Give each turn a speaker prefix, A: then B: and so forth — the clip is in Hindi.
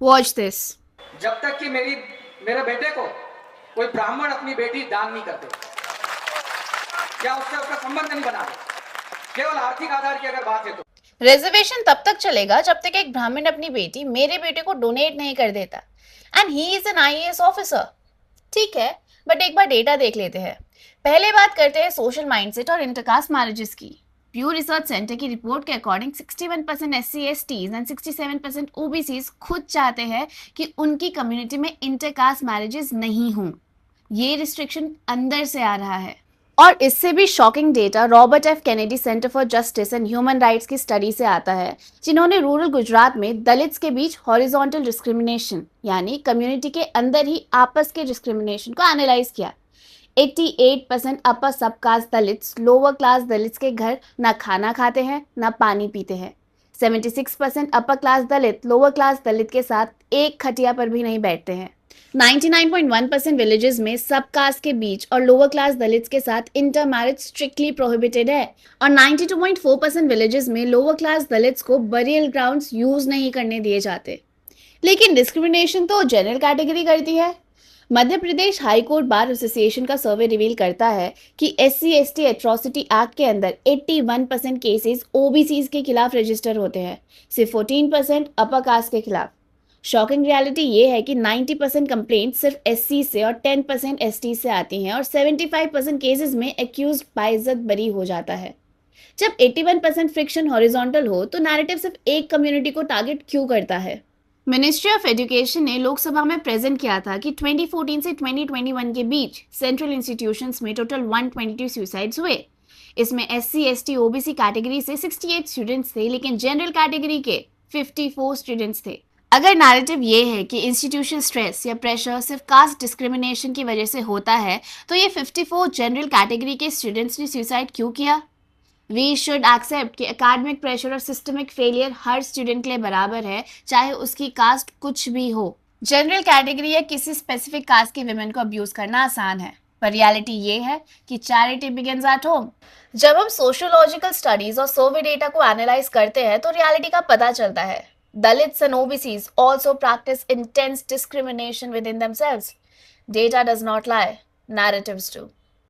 A: Watch this.
B: जब तक कि मेरे बेटे को कोई ब्राह्मण अपनी बेटी दान नहीं करते, क्या उससे उसका संबंध नहीं बना दे, केवल आर्थिक आधार की अगर बात है तो
A: रिजर्वेशन तब तक चलेगा जब तक एक ब्राह्मण अपनी बेटी मेरे बेटे को डोनेट नहीं कर देता and he is an IAS officer. ठीक है, बट एक बार डेटा देख लेते हैं। पहले बात करते हैं सोशल माइंडसेट और इंटरकास्ट मैरिजेस की। प्यू रिसर्च सेंटर की रिपोर्ट के according 61% SC STs and 67% OBCs खुद चाहते हैं कि उनकी कम्युनिटी में इंटरकास्ट मैरिजेस नहीं हों। ये रिस्ट्रिक्शन अंदर से आ रहा है। और इससे भी shocking data Robert F Kennedy centre for justice and human rights की स्टडी से आता है, जिन्होंने रूरल गुजरात में दलित्स के बीच हॉरिजॉन्टल डिस्क्रिमिनेशन यानी कम्युनिटी के अंदर ही आपस के डिस्क्रिमिनेशन को एनालाइज किया। 88% upper sub caste Dalits lower class Dalits के घर न खाना खाते हैं न पानी पीते हैं। 76% अपर क्लास दलित लोअर क्लास दलित के साथ एक खटिया पर भी नहीं बैठते हैं। 99.1% विलेजेस में सब कास्ट के बीच और लोअर क्लास दलित्स के साथ इंटर मैरिज स्ट्रिक्टली प्रोहिबिटेड है और 92.4% विलेजेस में लोअर क्लास दलित्स को बरियल ग्राउंड्स यूज नहीं करने दिए जाते। लेकिन डिस्क्रिमिनेशन तो जनरल कैटेगरी करती है। Madhya Pradesh high court bar association का सर्वे रिवील करता है कि एससी एसटी एट्रोसिटी एक्ट के अंदर 81% केसेस ओबीसीज के खिलाफ रजिस्टर होते हैं, सिर्फ 14% अपर कास्ट के खिलाफ। शॉकिंग रियलिटी ये है कि 90% कंप्लेंट सिर्फ एससी से और 10% एसटी से आती हैं और 75% केसेस में एक्यूज्ड बाइज्जत बरी हो जाता है। जब 81% फ्रिक्शन हॉरिजॉन्टल हो तो नैरेटिव सिर्फ एक कम्युनिटी को टारगेट क्यों करता है? मिनिस्ट्री ऑफ एजुकेशन ने लोकसभा में प्रेजेंट किया था कि 2014 से 2021 के बीच सेंट्रल इंस्टीट्यूशंस में टोटल 122 सुसाइड्स हुए। इसमें एससी एसटी ओबीसी कैटेगरी से 68 स्टूडेंट्स थे, लेकिन जनरल कैटेगरी के 54 स्टूडेंट्स थे। अगर नैरेटिव ये है कि इंस्टीट्यूशनल स्ट्रेस या प्रेशर सिर्फ कास्ट डिस्क्रिमिनेशन की वजह से होता है, तो ये 54 जनरल कैटेगरी के स्टूडेंट्स ने सुसाइड क्यों किया? वी शुड एक्सेप्ट कि एकेडमिक प्रेशर और सिस्टमिक फेलियर हर स्टूडेंट के लिए बराबर है, चाहे उसकी कास्ट कुछ भी हो। जनरल कैटेगरी या किसी स्पेसिफिक कास्ट के विमेन को अब्यूज करना आसान है, पर रियलिटी ये है कि चैरिटी बिगिंस एट होम। जब हम सोशियोलॉजिकल स्टडीज और सर्वे डेटा को एनालाइज करते हैं तो रियलिटी का पता चलता है। Dalits and OBCs also practice intense discrimination within themselves. Data does not lie, narratives do.